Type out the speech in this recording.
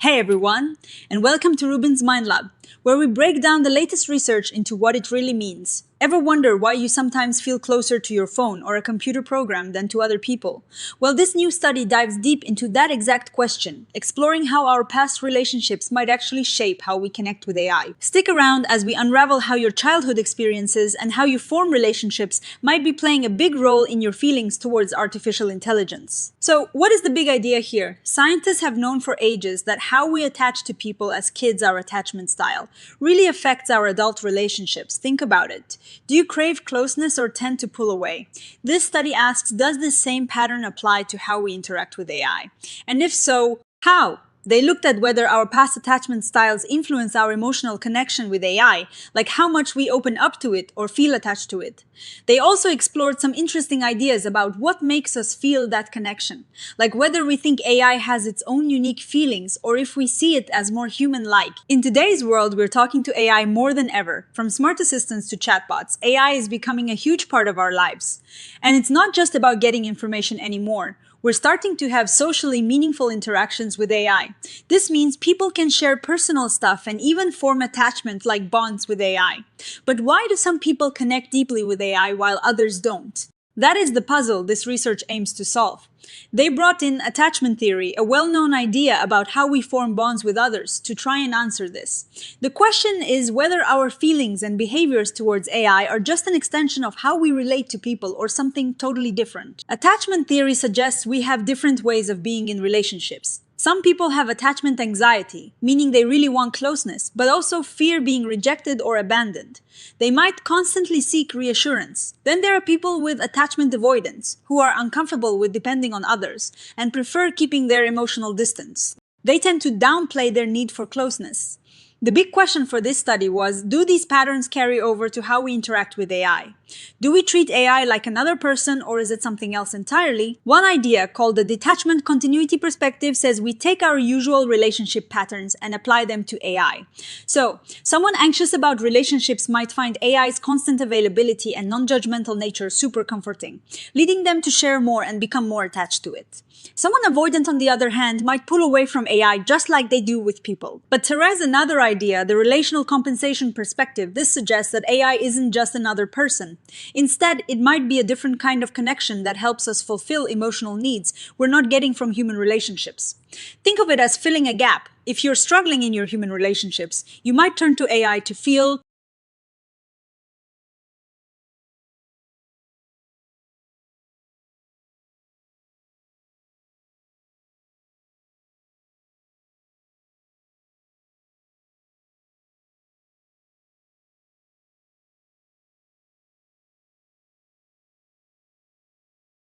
Hey everyone, and welcome to RUBIN'S Mind Lab, where we break down the latest research into what it really means. Ever wonder why you sometimes feel closer to your phone or a computer program than to other people? Well, this new study dives deep into that exact question, exploring how our past relationships might actually shape how we connect with AI. Stick around as we unravel how your childhood experiences and how you form relationships might be playing a big role in your feelings towards artificial intelligence. So, what is the big idea here? Scientists have known for ages that how we attach to people as kids, our attachment style, really affects our adult relationships. Think about it. Do you crave closeness or tend to pull away? This study asks, does this same pattern apply to how we interact with AI? And if so, how? They looked at whether our past attachment styles influence our emotional connection with AI, like how much we open up to it or feel attached to it. They also explored some interesting ideas about what makes us feel that connection, like whether we think AI has its own unique feelings or if we see it as more human-like. In today's world, we're talking to AI more than ever. From smart assistants to chatbots, AI is becoming a huge part of our lives. And it's not just about getting information anymore. We're starting to have socially meaningful interactions with AI. This means people can share personal stuff and even form attachment like bonds with AI. But why do some people connect deeply with AI while others don't? That is the puzzle this research aims to solve. They brought in attachment theory, a well-known idea about how we form bonds with others, to try and answer this. The question is whether our feelings and behaviors towards AI are just an extension of how we relate to people or something totally different. Attachment theory suggests we have different ways of being in relationships. Some people have attachment anxiety, meaning they really want closeness, but also fear being rejected or abandoned. They might constantly seek reassurance. Then there are people with attachment avoidance, who are uncomfortable with depending on others and prefer keeping their emotional distance. They tend to downplay their need for closeness. The big question for this study was, do these patterns carry over to how we interact with AI? Do we treat AI like another person, or is it something else entirely? One idea, called the detachment continuity perspective, says we take our usual relationship patterns and apply them to AI. So, someone anxious about relationships might find AI's constant availability and non-judgmental nature super comforting, leading them to share more and become more attached to it. Someone avoidant, on the other hand, might pull away from AI just like they do with people. But to raise another idea, the relational compensation perspective, this suggests that AI isn't just another person. Instead, it might be a different kind of connection that helps us fulfill emotional needs we're not getting from human relationships. Think of it as filling a gap. If you're struggling in your human relationships, you might turn to AI to feel,